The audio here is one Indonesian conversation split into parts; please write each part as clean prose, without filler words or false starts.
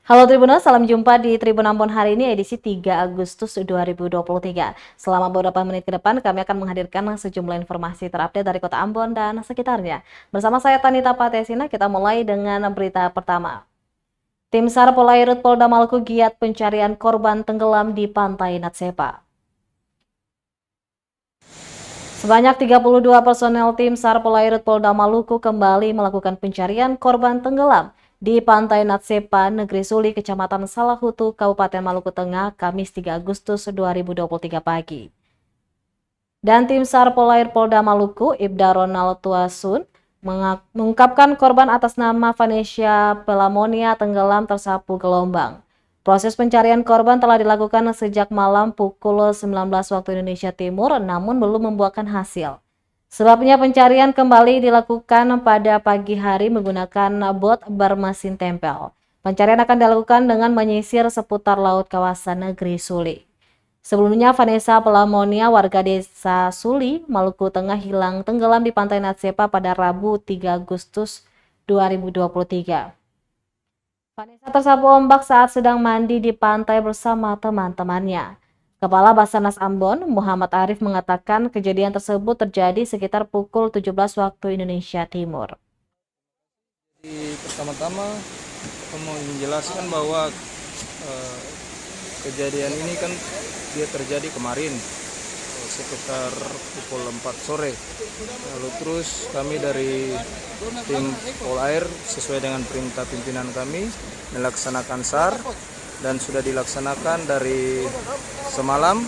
Halo Tribuners, salam jumpa di Tribun Ambon hari ini edisi 3 Agustus 2023. Selama beberapa menit ke depan kami akan menghadirkan sejumlah informasi terupdate dari Kota Ambon dan sekitarnya. Bersama saya Tanita Patesina, kita mulai dengan berita pertama. Tim SAR Polairut Polda Maluku giat pencarian korban tenggelam di Pantai Natsepa. Sebanyak 32 personel tim SAR Polairut Polda Maluku kembali melakukan pencarian korban tenggelam di Pantai Natsepa, Negeri Suli, Kecamatan Salahutu, Kabupaten Maluku Tengah, Kamis 3 Agustus 2023 pagi. Dan tim SAR Polair Polda Maluku, Ibda Ronald Tuasun, mengungkapkan korban atas nama Vanesia Pelamonia tenggelam tersapu gelombang. Proses pencarian korban telah dilakukan sejak malam pukul 19 waktu Indonesia Timur, namun belum membuahkan hasil. Sebabnya pencarian kembali dilakukan pada pagi hari menggunakan bot bermesin tempel. Pencarian akan dilakukan dengan menyisir seputar laut kawasan Negeri Suli. Sebelumnya, Vanessa Pelamonia, warga desa Suli, Maluku Tengah, hilang tenggelam di Pantai Natsepa pada Rabu 3 Agustus 2023. Vanessa tersapu ombak saat sedang mandi di pantai bersama teman-temannya. Kepala Basarnas Ambon, Muhammad Arif, mengatakan kejadian tersebut terjadi sekitar pukul 17 waktu Indonesia Timur. Pertama-tama aku mau menjelaskan bahwa kejadian ini kan dia terjadi kemarin sekitar pukul 4 sore. Lalu terus kami dari tim Polair sesuai dengan perintah pimpinan kami melaksanakan SAR dan sudah dilaksanakan dari semalam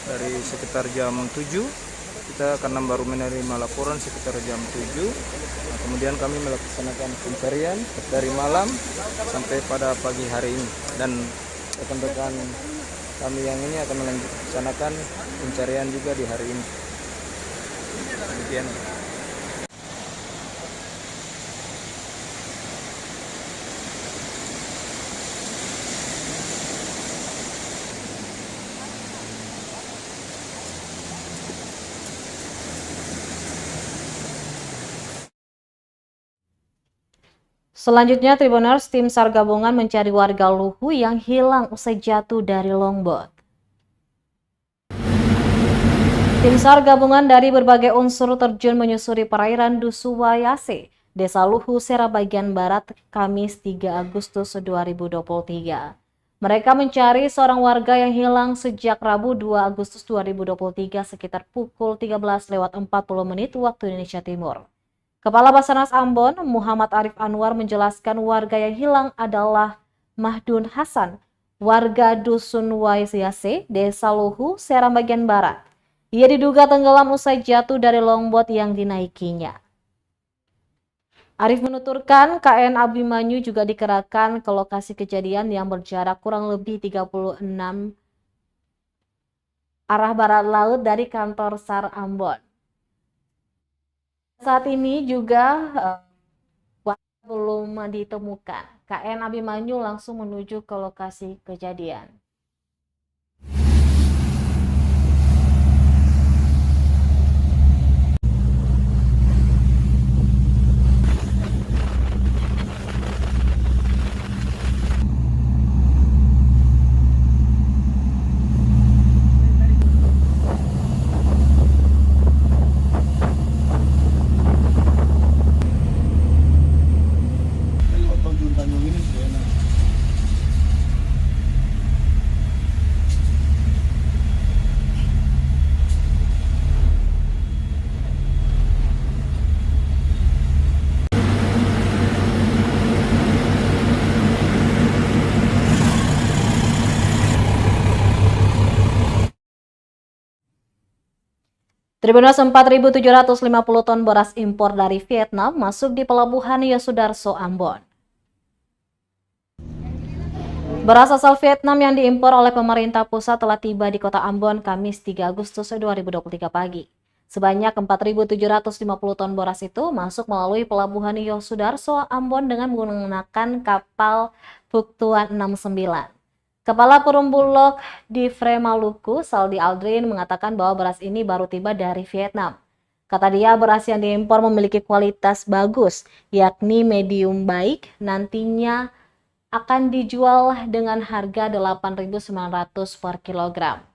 dari sekitar jam 7. Kita karena baru menerima laporan sekitar jam 7. Nah, kemudian kami melaksanakan pencarian dari malam sampai pada pagi hari ini, dan rekan-rekan kami yang ini akan melaksanakan pencarian juga di hari ini. Demikian. Selanjutnya, Tribuners, tim SAR gabungan mencari warga Luhu yang hilang usai jatuh dari longboat. Tim SAR gabungan dari berbagai unsur terjun menyusuri perairan Dusuwayase, Desa Luhu, Sera bagian barat, Kamis 3 Agustus 2023. Mereka mencari seorang warga yang hilang sejak Rabu 2 Agustus 2023 sekitar pukul 13.40 waktu Indonesia Timur. Kepala Basarnas Ambon, Muhammad Arif Anwar, menjelaskan warga yang hilang adalah Mahdun Hasan, warga Dusun Waisyase, Desa Luhu, Seram bagian barat. Ia diduga tenggelam usai jatuh dari longboat yang dinaikinya. Arif menuturkan KN Abimanyu juga dikerahkan ke lokasi kejadian yang berjarak kurang lebih 36 arah barat laut dari kantor SAR Ambon. Saat ini juga belum ditemukan. KN Abimanyu langsung menuju ke lokasi kejadian. Tribuners, 4.750 ton beras impor dari Vietnam masuk di Pelabuhan Yosudarso, Ambon. Beras asal Vietnam yang diimpor oleh pemerintah pusat telah tiba di Kota Ambon Kamis 3 Agustus 2023 pagi. Sebanyak 4.750 ton beras itu masuk melalui Pelabuhan Yosudarso, Ambon dengan menggunakan kapal Puktuan 69. Kepala Perumbulok di Maluku, Saldi Aldrin, mengatakan bahwa beras ini baru tiba dari Vietnam. Kata dia, beras yang diimpor memiliki kualitas bagus, yakni medium baik, nantinya akan dijual dengan harga 8.900 per kilogram.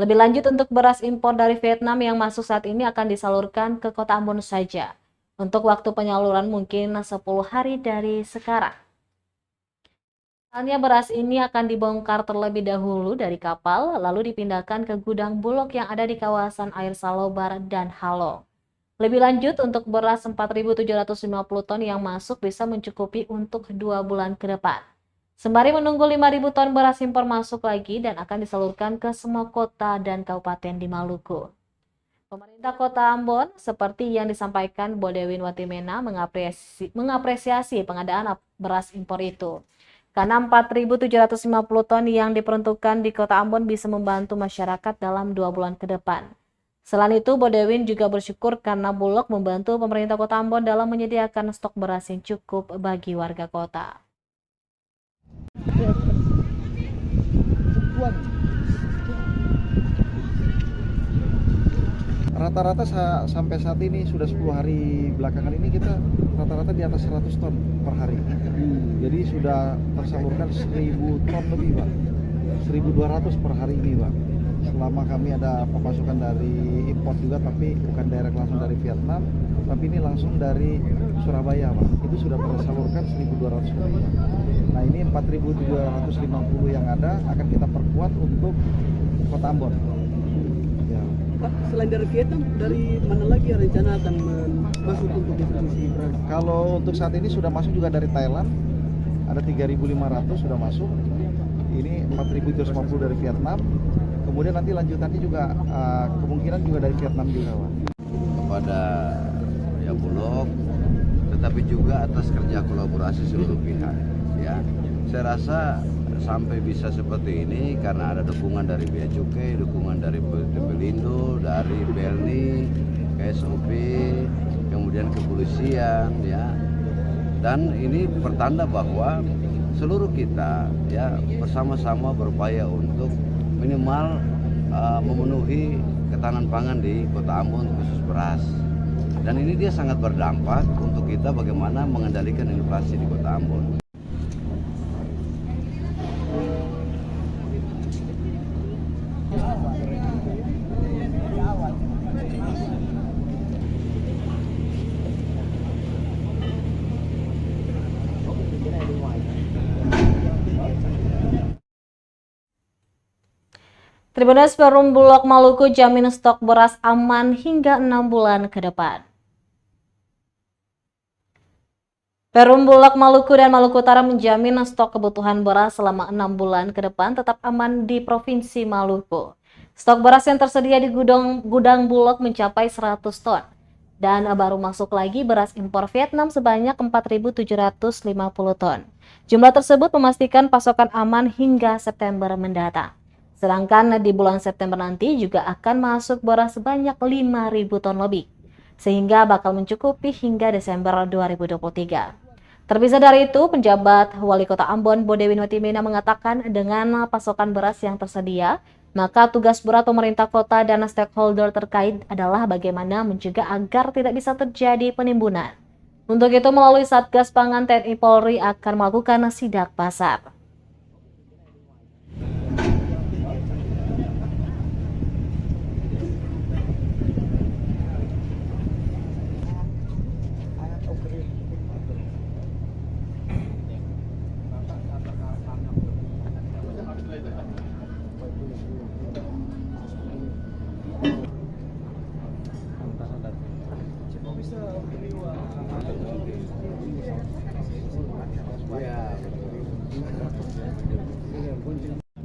Lebih lanjut, untuk beras impor dari Vietnam yang masuk saat ini akan disalurkan ke Kota Ambon saja. Untuk waktu penyaluran mungkin 10 hari dari sekarang. Halnya beras ini akan dibongkar terlebih dahulu dari kapal, lalu dipindahkan ke gudang Bulog yang ada di kawasan Air Salobar dan Halong. Lebih lanjut, untuk beras 4.750 ton yang masuk bisa mencukupi untuk 2 bulan ke depan. Sembari menunggu 5.000 ton beras impor masuk lagi dan akan disalurkan ke semua kota dan kabupaten di Maluku. Pemerintah Kota Ambon, seperti yang disampaikan Bodewin Watimena, mengapresiasi pengadaan beras impor itu. Karena 4.750 ton yang diperuntukkan di Kota Ambon bisa membantu masyarakat dalam 2 bulan ke depan. Selain itu, Bodewin juga bersyukur karena Bulog membantu pemerintah Kota Ambon dalam menyediakan stok beras yang cukup bagi warga kota. Rata-rata sampai saat ini sudah 10 hari belakangan ini kita rata-rata di atas 100 ton per hari. Jadi sudah tersalurkan 1.000 ton lebih, Pak. 1.200 per hari ini, Pak. Selama kami ada pemasukan dari import juga, tapi bukan direct langsung dari Vietnam, tapi ini langsung dari Surabaya, Pak. Itu sudah tersalurkan 1.200 lebih. Nah, ini 4.750 yang ada akan kita perkuat untuk Kota Ambon. Ya. Pak, selain dari Vietnam, dari mana lagi rencana akan masuk untuk distribusi beras? Kalau untuk saat ini sudah masuk juga dari Thailand, ada 3.500 sudah masuk. Ini 4.750 dari Vietnam. Kemudian nanti lanjutannya juga kemungkinan juga dari Vietnam juga, Pak. Kepada ya Bulog, tetapi juga atas kerja kolaborasi seluruh pihak. Ya, saya rasa sampai bisa seperti ini karena ada dukungan dari Bea Cukai, dukungan dari Pelindo, dari Belni, KSOP, kemudian kepolisian, ya. Dan ini pertanda bahwa seluruh kita ya bersama-sama berupaya untuk minimal memenuhi ketahanan pangan di Kota Ambon khusus beras. Dan ini dia sangat berdampak untuk kita bagaimana mengendalikan inflasi di Kota Ambon. Tribunnews Perum Bulog Maluku jamin stok beras aman hingga 6 bulan ke depan. Perum Bulog Maluku dan Maluku Utara menjamin stok kebutuhan beras selama 6 bulan ke depan tetap aman di Provinsi Maluku. Stok beras yang tersedia di gudang Bulog mencapai 100 ton. Dan baru masuk lagi beras impor Vietnam sebanyak 4.750 ton. Jumlah tersebut memastikan pasokan aman hingga September mendatang. Sedangkan di bulan September nanti juga akan masuk beras sebanyak 5.000 ton lebih, sehingga bakal mencukupi hingga Desember 2023. Terpisah dari itu, penjabat Wali Kota Ambon Bodewin Watimena mengatakan dengan pasokan beras yang tersedia, maka tugas berat pemerintah kota dan stakeholder terkait adalah bagaimana mencegah agar tidak bisa terjadi penimbunan. Untuk itu, melalui Satgas Pangan TNI Polri akan melakukan sidak pasar.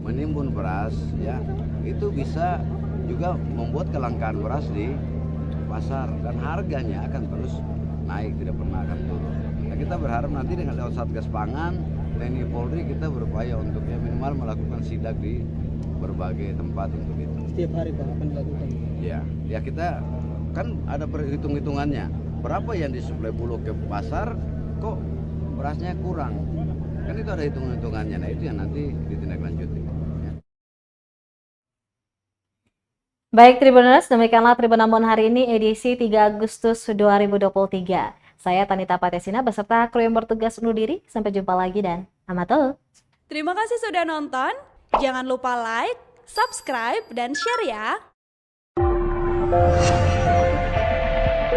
Menimbun beras ya itu bisa juga membuat kelangkaan beras di pasar dan harganya akan terus naik, tidak pernah akan turun. Nah, kita berharap nanti dengan lewat Satgas Pangan TNI Polri kita berupaya untuk ya minimal melakukan sidak di berbagai tempat untuk itu. Setiap hari Pak akan dilakukan? Ya kita kan ada perhitung-hitungannya. Berapa yang disuplai Bulog ke pasar, kok berasnya kurang? Kan itu ada hitung-hitungannya. Nah itu yang nanti ditindaklanjuti. Ya. Baik Tribunnews, demikianlah Tribun Ambon hari ini edisi 3 Agustus 2023. Saya Tanita Patesina beserta kru yang bertugas undur diri. Sampai jumpa lagi dan Amato. Terima kasih sudah nonton. Jangan lupa like, subscribe, dan share ya.